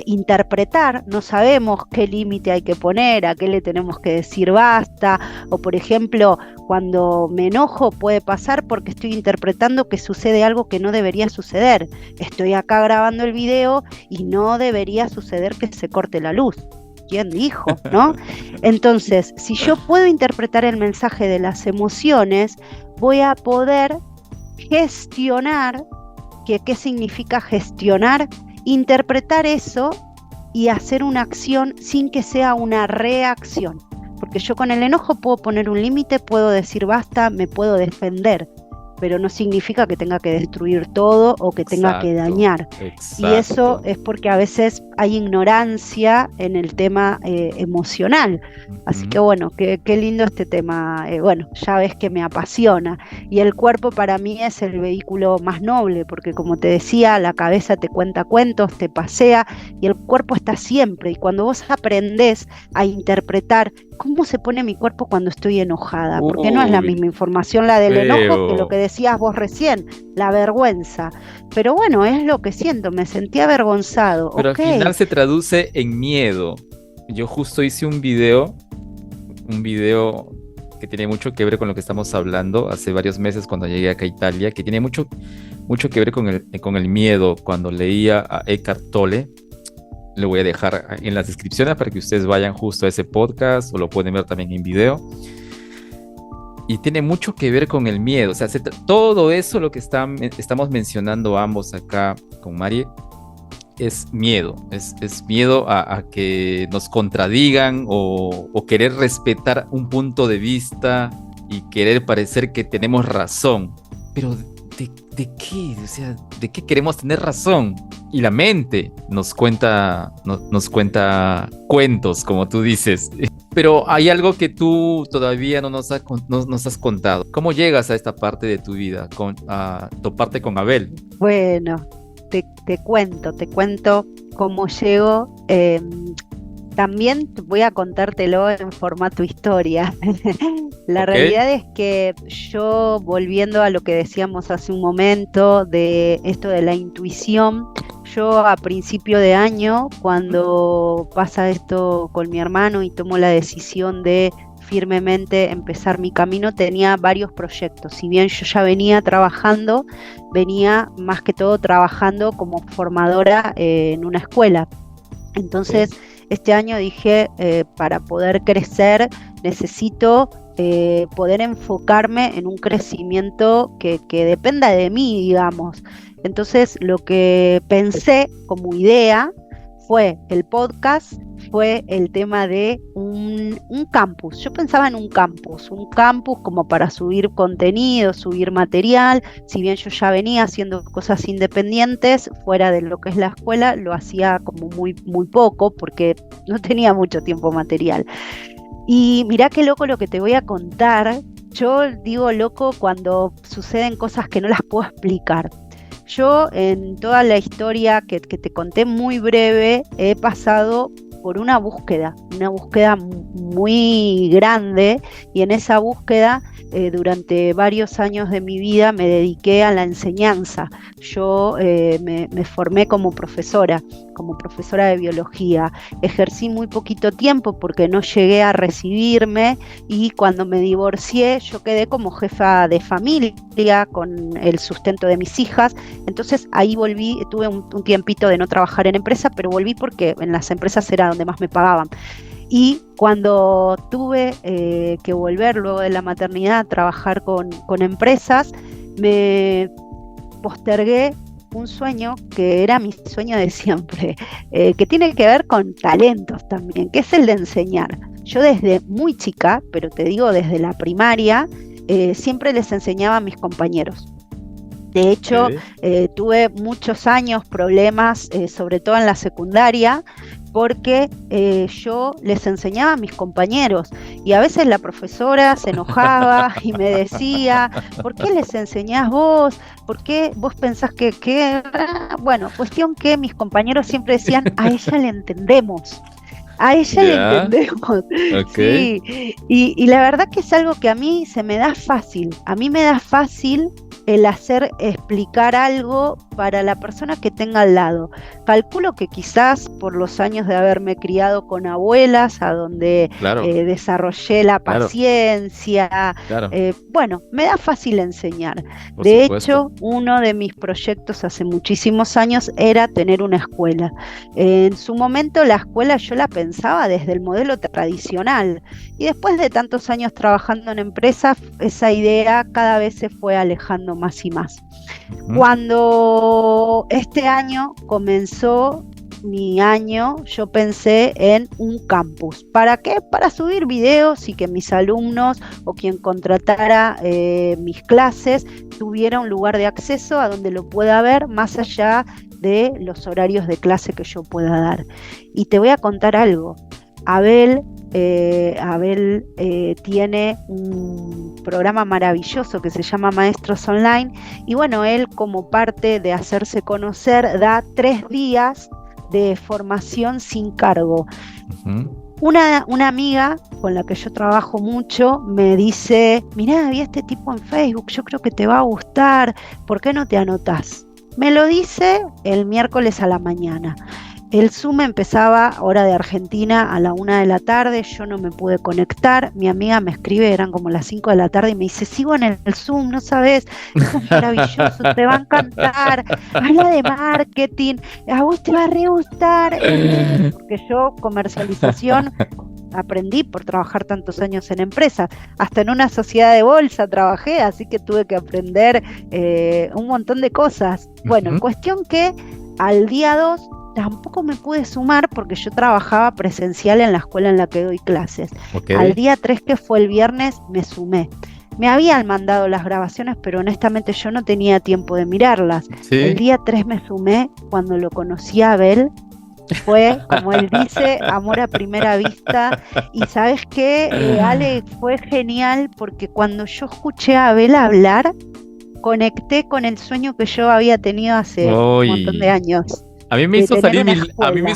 interpretar, no sabemos qué límite hay que poner, a qué le tenemos que decir basta, o por ejemplo, cuando me enojo puede pasar porque estoy interpretando que sucede algo que no debería suceder. Estoy acá grabando el video y no debería suceder que se corte la luz. ¿Quién dijo? ¿No? Entonces, si yo puedo interpretar el mensaje de las emociones, voy a poder gestionar, ¿qué significa gestionar? Interpretar eso y hacer una acción sin que sea una reacción. Porque yo con el enojo puedo poner un límite, puedo decir basta, me puedo defender, pero no significa que tenga que destruir todo o que tenga que exacto, dañar. Y eso exacto. es porque a veces hay ignorancia en el tema emocional. Así que Ujú. bueno, qué lindo este tema. Bueno, ya ves que me apasiona. Y el cuerpo para mí es el vehículo más noble, porque como te decía, la cabeza te cuenta cuentos, te pasea y el cuerpo está siempre. Y cuando vos aprendés a interpretar cómo se pone mi cuerpo cuando estoy enojada, porque no es la Uy, misma información la del enojo que lo que feo. decías vos recién, la vergüenza. Pero bueno, es lo que siento, me sentí avergonzado, Pero al ok. final se traduce en miedo. Yo justo hice un video que tiene mucho que ver con lo que estamos hablando hace varios meses cuando llegué acá a Italia, que tiene mucho, mucho que ver con el miedo. Cuando leía a Eckhart Tolle, lo voy a dejar en las descripciones para que ustedes vayan justo a ese podcast, o lo pueden ver también en video. Y tiene mucho que ver con el miedo. O sea, todo eso, lo que estamos mencionando ambos acá con Mari, es miedo. Es miedo a que nos contradigan, o querer respetar un punto de vista y querer parecer que tenemos razón. Pero ¿de qué? O sea, ¿de qué queremos tener razón? Y la mente nos cuenta cuentos, como tú dices. Pero hay algo que tú todavía no nos has contado. ¿Cómo llegas a esta parte de tu vida, a toparte con Abel? Bueno, te cuento cómo llego. También voy a contártelo en formato historia. La ¿Ok? realidad es que yo, volviendo a lo que decíamos hace un momento, de esto de la intuición, yo a principio de año, cuando pasa esto con mi hermano y tomo la decisión de firmemente empezar mi camino, tenía varios proyectos. Si bien yo ya venía trabajando, venía más que todo trabajando como formadora en una escuela. Entonces, Ok. este año dije, para poder crecer, necesito poder enfocarme en un crecimiento que dependa de mí, digamos. Entonces, lo que pensé como idea fue el podcast, fue el tema de un campus. Yo pensaba en un campus como para subir contenido, subir material. Si bien yo ya venía haciendo cosas independientes, fuera de lo que es la escuela, lo hacía como muy, muy poco, porque no tenía mucho tiempo material. Y mirá qué loco lo que te voy a contar. Yo digo loco cuando suceden cosas que no las puedo explicar. Yo en toda la historia que te conté muy breve, he pasado por una búsqueda muy grande, y en esa búsqueda durante varios años de mi vida me dediqué a la enseñanza. Yo me formé como profesora de biología. Ejercí muy poquito tiempo porque no llegué a recibirme, y cuando me divorcié yo quedé como jefa de familia con el sustento de mis hijas. Entonces ahí volví, tuve un tiempito de no trabajar en empresa, pero volví porque en las empresas era donde más me pagaban. Y cuando tuve que volver luego de la maternidad a trabajar con empresas, me postergué un sueño que era mi sueño de siempre, que tiene que ver con talentos también, que es el de enseñar. Yo desde muy chica, pero te digo desde la primaria, siempre les enseñaba a mis compañeros. De hecho, tuve muchos años problemas, sobre todo en la secundaria, porque yo les enseñaba a mis compañeros, y a veces la profesora se enojaba y me decía: ¿por qué les enseñás vos? ¿Por qué vos pensás que...? Bueno, cuestión que mis compañeros siempre decían: a ella le entendemos. A ella le entendemos. Okay. Sí, y la verdad que es algo que a mí se me da fácil. A mí me da fácil el hacer explicar algo para la persona que tenga al lado. Calculo que quizás por los años de haberme criado con abuelas, a donde desarrollé la paciencia, bueno, me da fácil enseñar. De hecho, uno de mis proyectos hace muchísimos años era tener una escuela. En su momento la escuela yo la pensaba desde el modelo tradicional, y después de tantos años trabajando en empresas, esa idea cada vez se fue alejando más y más. Cuando este año comenzó mi año, yo pensé en un campus. ¿Para qué? Para subir videos y que mis alumnos o quien contratara mis clases tuviera un lugar de acceso a donde lo pueda ver, más allá de los horarios de clase que yo pueda dar. Y te voy a contar algo. Abel tiene un programa maravilloso que se llama Maestros Online, y bueno, él, como parte de hacerse conocer, da 3 días de formación sin cargo. Una amiga con la que yo trabajo mucho me dice: mirá, vi a este tipo en Facebook, yo creo que te va a gustar, ¿por qué no te anotás? Me lo dice el miércoles a la mañana. El Zoom empezaba, hora de Argentina, a la 1 de la tarde, yo no me pude conectar, mi amiga me escribe, eran como las 5 de la tarde, y me dice: sigo en el Zoom, no sabes, esto es maravilloso, te va a encantar, habla de marketing, a vos te va a re gustar, porque yo comercialización aprendí por trabajar tantos años en empresas, hasta en una sociedad de bolsa trabajé, así que tuve que aprender un montón de cosas. Bueno, cuestión que al día 2 tampoco me pude sumar porque yo trabajaba presencial en la escuela en la que doy clases. Al día 3, que fue el viernes, me sumé. Me habían mandado las grabaciones, pero honestamente yo no tenía tiempo de mirarlas. El día 3 me sumé. Cuando lo conocí a Abel, fue, como él dice, amor a primera vista. Y ¿sabes qué, Ale? Fue genial porque cuando yo escuché a Abel hablar, conecté con el sueño que yo había tenido hace un montón de años. A mí me hizo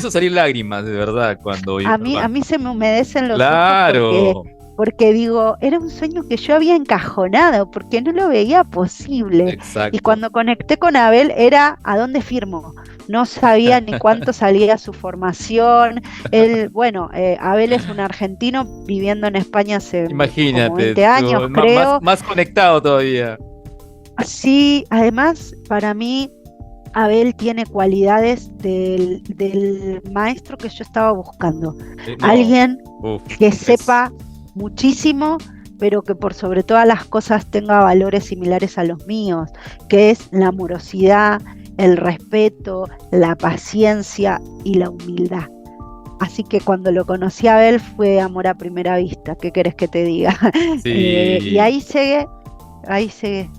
salir lágrimas, de verdad, cuando... A mí se me humedecen los ojos porque digo, era un sueño que yo había encajonado, porque no lo veía posible. Exacto. Y cuando conecté con Abel era: ¿a dónde firmo? No sabía ni cuánto salía su formación. Él, bueno, Abel es un argentino viviendo en España hace como 20 años, creo. Más conectado todavía. Sí, además, para mí, Abel tiene cualidades del maestro que yo estaba buscando. Alguien que sepa muchísimo, pero que por sobre todas las cosas tenga valores similares a los míos, que es la amorosidad, el respeto, la paciencia y la humildad. Así que cuando lo conocí a Abel fue amor a primera vista, ¿qué querés que te diga? Y Sí, ahí llegué, ahí llegué.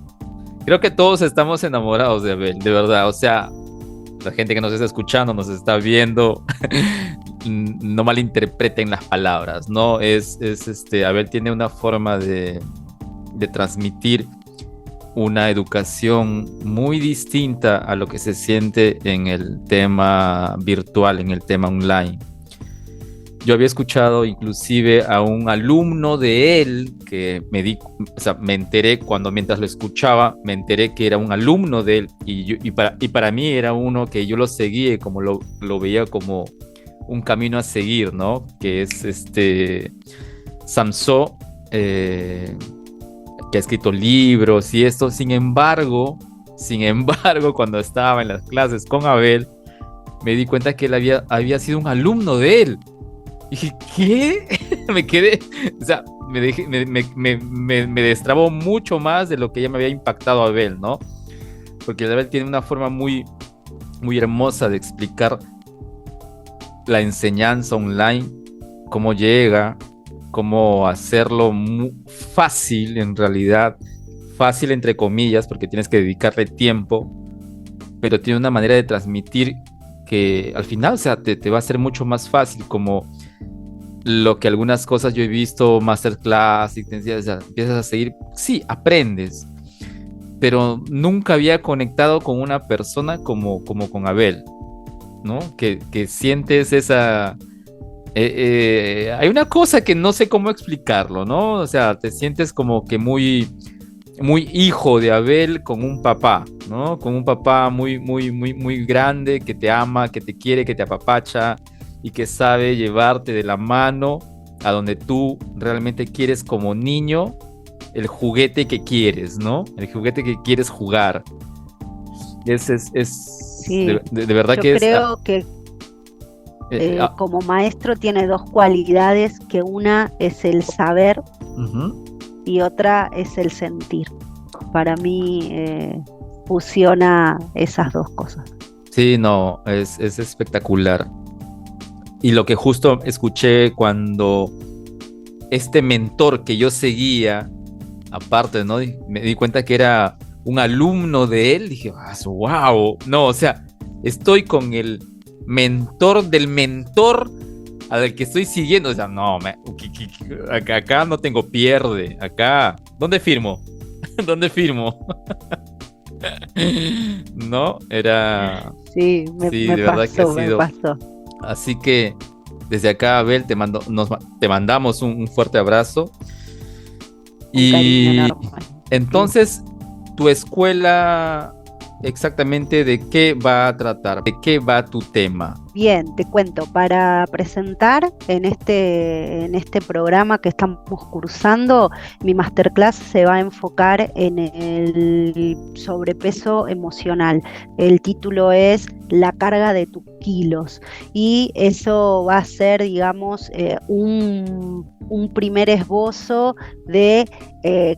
creo que todos estamos enamorados de Abel, de verdad. O sea, la gente que nos está escuchando, nos está viendo, no malinterpreten las palabras, ¿no? Abel tiene una forma de transmitir una educación muy distinta a lo que se siente en el tema virtual, en el tema online. Yo había escuchado inclusive a un alumno de él que me enteré mientras lo escuchaba, me enteré que era un alumno de él y para mí era uno que yo lo seguía y como lo veía como un camino a seguir, ¿no? Que es Samsó, que ha escrito libros y esto. Sin embargo, cuando estaba en las clases con Abel, me di cuenta que él había sido un alumno de él. Y dije, ¿qué? Me quedé, o sea, me destrabó mucho más de lo que ya me había impactado Abel, ¿no? Porque Abel tiene una forma muy, muy hermosa de explicar la enseñanza online, cómo llega, cómo hacerlo muy fácil en realidad, fácil entre comillas, porque tienes que dedicarle tiempo, pero tiene una manera de transmitir que al final, o sea, te va a ser mucho más fácil, como lo que algunas cosas yo he visto, masterclass, y o sea, empiezas a seguir, sí, aprendes, pero nunca había conectado con una persona como con Abel, ¿no? Que sientes esa... hay una cosa que no sé cómo explicarlo, ¿no? O sea, te sientes como que muy, muy hijo de Abel con un papá, ¿no? Con un papá muy, muy, muy, muy grande que te ama, que te quiere, que te apapacha y que sabe llevarte de la mano a donde tú realmente quieres como niño el juguete que quieres, ¿no? El juguete que quieres jugar. Sí, De verdad yo que es... creo que como maestro tiene dos cualidades, que una es el saber uh-huh. y otra es el sentir. Para mí fusiona esas dos cosas. Sí, no, es espectacular. Y lo que justo escuché cuando este mentor que yo seguía, aparte, ¿no? Me di cuenta que era un alumno de él, dije, wow, no, o sea, estoy con el mentor del mentor al que estoy siguiendo, o sea, no, acá no tengo pierde, acá, ¿dónde firmo? ¿Dónde firmo? No, era... Sí, Sí, me de verdad que ha pasó, me sido... pasó. Así que desde acá, Abel, te mandamos un fuerte abrazo. Un cariño Y enorme. entonces, tu escuela, exactamente de qué va a tratar, de qué va tu tema. Bien, te cuento, para presentar en este programa que estamos cursando, mi masterclass se va a enfocar en el sobrepeso emocional. El título es La carga de tus kilos y eso va a ser, digamos, un primer esbozo de,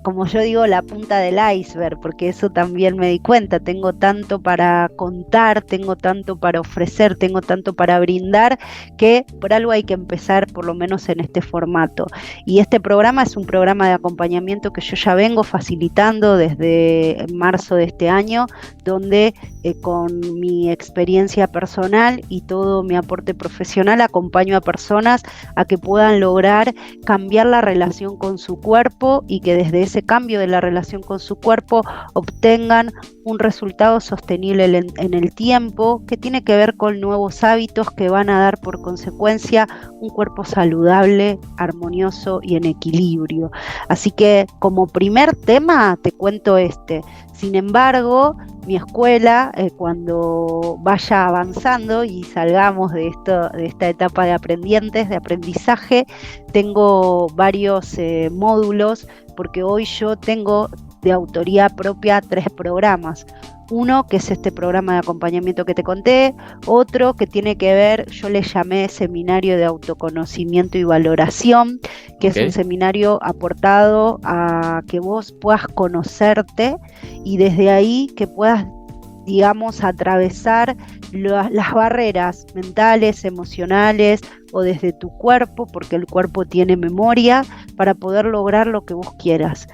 como yo digo, la punta del iceberg, porque eso también me di cuenta, tengo tanto para contar, tengo tanto para ofrecer, tengo tanto para brindar, que por algo hay que empezar por lo menos en este formato. Y este programa es un programa de acompañamiento que yo ya vengo facilitando desde marzo de este año, donde con mi experiencia personal y todo mi aporte profesional acompaño a personas a que puedan lograr cambiar la relación con su cuerpo y que desde ese cambio de la relación con su cuerpo obtengan un resultado sostenible en el tiempo, que tiene que ver con nuevos hábitos que van a dar por consecuencia un cuerpo saludable, armonioso y en equilibrio. Así que como primer tema te cuento este. Sin embargo, mi escuela, cuando vaya avanzando y salgamos de esta etapa de aprendizaje, tengo varios módulos, porque hoy yo tengo de autoría propia 3 programas. Uno que es este programa de acompañamiento que te conté, otro que tiene que ver, yo le llamé seminario de autoconocimiento y valoración, que es un seminario aportado a que vos puedas conocerte y desde ahí que puedas digamos, atravesar las barreras mentales, emocionales o desde tu cuerpo, porque el cuerpo tiene memoria, para poder lograr lo que vos quieras.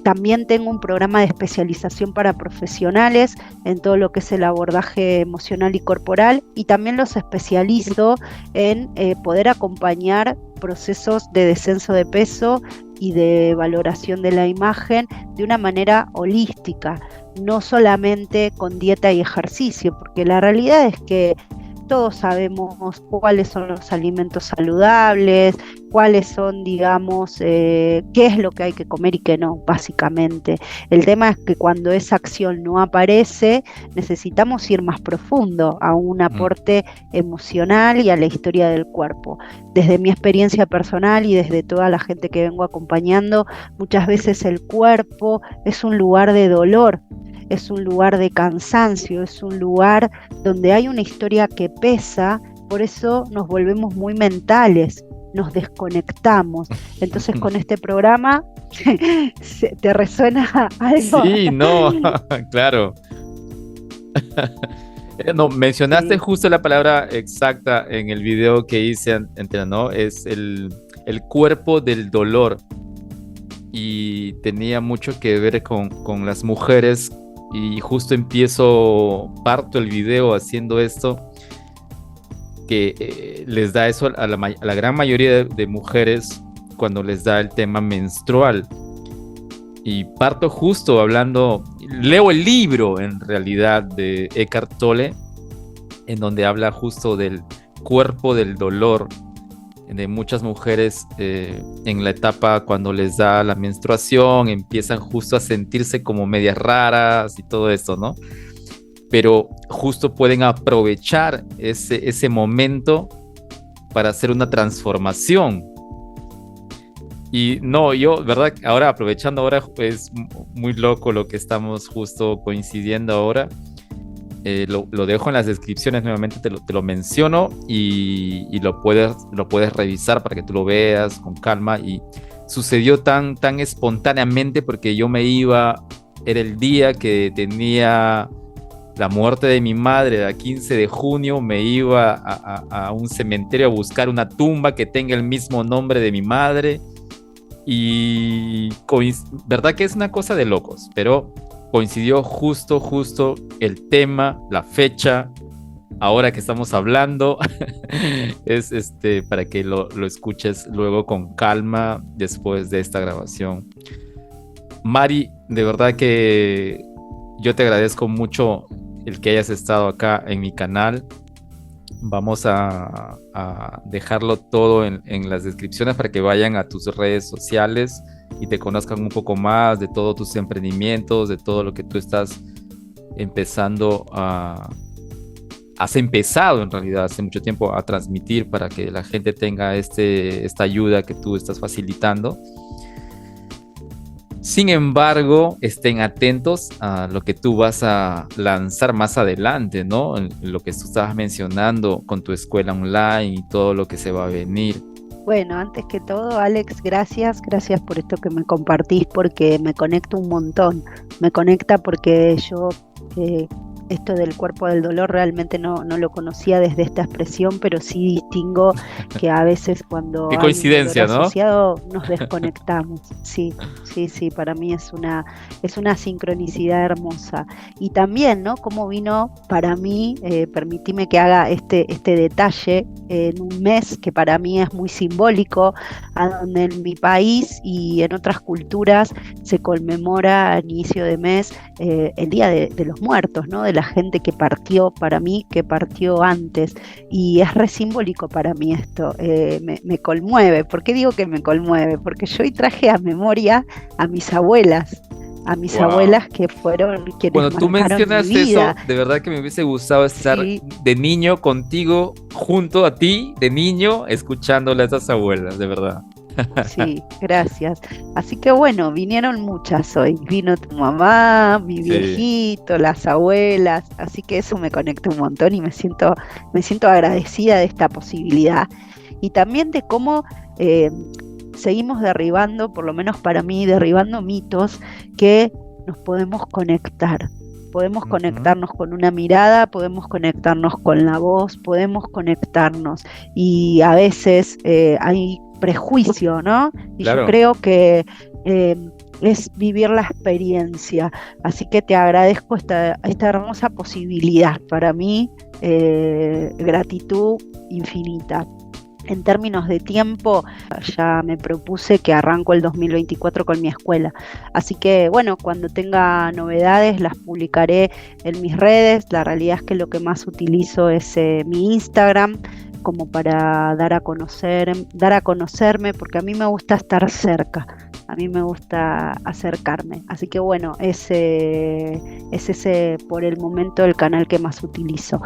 También tengo un programa de especialización para profesionales en todo lo que es el abordaje emocional y corporal, y también los especializo en poder acompañar procesos de descenso de peso y de valoración de la imagen de una manera holística, no solamente con dieta y ejercicio, porque la realidad es que todos sabemos cuáles son los alimentos saludables, cuáles son, digamos, qué es lo que hay que comer y qué no, básicamente. El tema es que cuando esa acción no aparece, necesitamos ir más profundo a un aporte emocional y a la historia del cuerpo. Desde mi experiencia personal y desde toda la gente que vengo acompañando, muchas veces el cuerpo es un lugar de dolor, es un lugar de cansancio, es un lugar donde hay una historia que pesa, por eso nos volvemos muy mentales, nos desconectamos. Entonces con este programa, ¿te resuena algo? Sí, no, claro. No, mencionaste Sí. justo la palabra exacta en el video que hice, ¿no? Es el cuerpo del dolor. Y tenía mucho que ver con las mujeres. Y justo parto el video haciendo esto, que les da eso a la gran mayoría de mujeres cuando les da el tema menstrual. Y parto justo leo el libro en realidad de Eckhart Tolle, en donde habla justo del cuerpo del dolor de muchas mujeres en la etapa cuando les da la menstruación, empiezan justo a sentirse como medias raras y todo esto, ¿no? Pero justo pueden aprovechar ese momento para hacer una transformación. Y no, yo, ¿verdad? Ahora, aprovechando ahora, es muy loco lo que estamos justo coincidiendo ahora. Lo dejo en las descripciones, nuevamente te lo menciono y lo puedes revisar para que tú lo veas con calma. Y sucedió tan espontáneamente porque era el día que tenía la muerte de mi madre, el 15 de junio, me iba a un cementerio a buscar una tumba que tenga el mismo nombre de mi madre. Y verdad que es una cosa de locos, pero coincidió justo el tema, la fecha, ahora que estamos hablando. Es para que lo escuches luego con calma después de esta grabación. Mari, de verdad que yo te agradezco mucho el que hayas estado acá en mi canal. Vamos a dejarlo todo en las descripciones para que vayan a tus redes sociales y te conozcan un poco más de todos tus emprendimientos, de todo lo que tú estás has empezado en realidad hace mucho tiempo a transmitir para que la gente tenga esta ayuda que tú estás facilitando. Sin embargo, estén atentos a lo que tú vas a lanzar más adelante, ¿no? En lo que tú estabas mencionando con tu escuela online y todo lo que se va a venir. Bueno, antes que todo, Alex, gracias por esto que me compartís, porque me conecta un montón. Me conecta porque yo esto del cuerpo del dolor realmente no lo conocía desde esta expresión, pero sí distingo que a veces cuando Qué coincidencia, hay un dolor ¿no? asociado nos desconectamos. Sí, para mí es una sincronicidad hermosa. Y también, ¿no? Cómo vino para mí, permitime que haga este detalle en un mes que para mí es muy simbólico, a donde en mi país y en otras culturas se conmemora a inicio de mes el Día de los Muertos, ¿no? De la gente que partió, para mí, que partió antes. Y es re simbólico para mí esto, me conmueve. ¿Por qué digo que me conmueve? Porque yo hoy traje a memoria a mis abuelas. Wow. Abuelas que fueron quienes Cuando tú mencionas mi vida. eso, de verdad que me hubiese gustado estar Sí. de niño contigo, junto a ti, de niño, escuchándole a esas abuelas, de verdad. Sí, gracias. Así que bueno, vinieron muchas hoy. Vino tu mamá, mi viejito, las abuelas. Así que eso me conecta un montón y me siento agradecida de esta posibilidad. Y también de cómo seguimos derribando, por lo menos para mí, derribando mitos que nos podemos conectar. Podemos Ujú. conectarnos con una mirada, podemos conectarnos con la voz, podemos conectarnos. Y a veces hay prejuicio, ¿no? Y yo Claro. creo que eh, es vivir la experiencia. Así que te agradezco esta hermosa posibilidad. Para mí, gratitud infinita. En términos de tiempo, ya me propuse que arranco el 2024 con mi escuela. Así que bueno, cuando tenga novedades las publicaré en mis redes. La realidad es que lo que más utilizo es mi Instagram como para dar a conocerme, porque a mí me gusta estar cerca, a mí me gusta acercarme. Así que bueno, es ese por el momento el canal que más utilizo.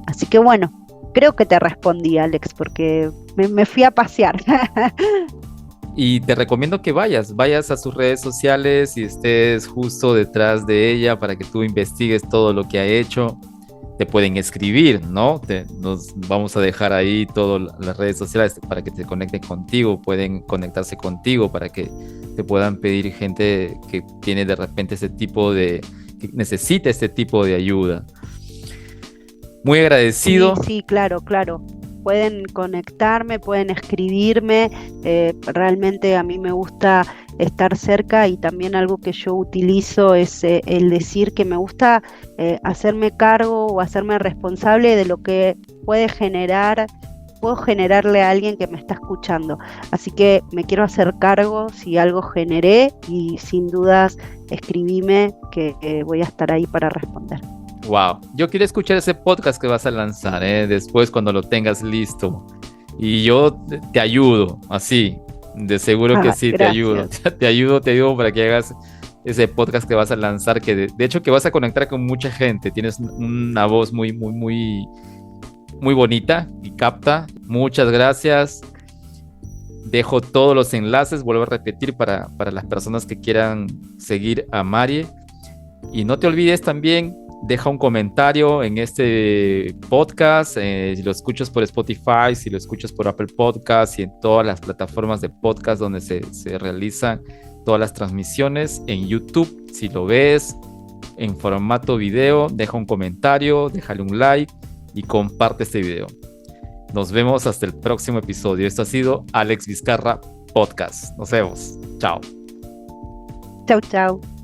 Así que bueno, creo que te respondí, Alex, porque me fui a pasear. Y te recomiendo que vayas a sus redes sociales y estés justo detrás de ella para que tú investigues todo lo que ha hecho. Te pueden escribir, ¿no? Nos vamos a dejar ahí todas las redes sociales para que te conecten contigo, pueden conectarse contigo para que te puedan pedir gente que tiene de repente que necesita este tipo de ayuda. Muy Sí, agradecido. sí, claro, claro. Pueden conectarme, pueden escribirme. Realmente a mí me gusta estar cerca y también algo que yo utilizo es el decir que me gusta hacerme cargo o hacerme responsable de lo que puede generar, puedo generarle a alguien que me está escuchando. Así que me quiero hacer cargo si algo generé y sin dudas escribime que voy a estar ahí para responder. Wow, yo quiero escuchar ese podcast que vas a lanzar, después cuando lo tengas listo. Y yo te ayudo, así, de seguro que Ah, sí, te ayudo. gracias. Te ayudo para que hagas ese podcast que vas a lanzar, que de hecho que vas a conectar con mucha gente. Tienes una voz muy bonita y capta. Muchas gracias. Dejo todos los enlaces, vuelvo a repetir para las personas que quieran seguir a Marie. Y no te olvides también, deja un comentario en este podcast, si lo escuchas por Spotify, si lo escuchas por Apple Podcast y en todas las plataformas de podcast donde se realizan todas las transmisiones, en YouTube, si lo ves en formato video, deja un comentario, déjale un like y comparte este video. Nos vemos hasta el próximo episodio. Esto ha sido Alex Vizcarra Podcast. Nos vemos. Chao. Chau, chau.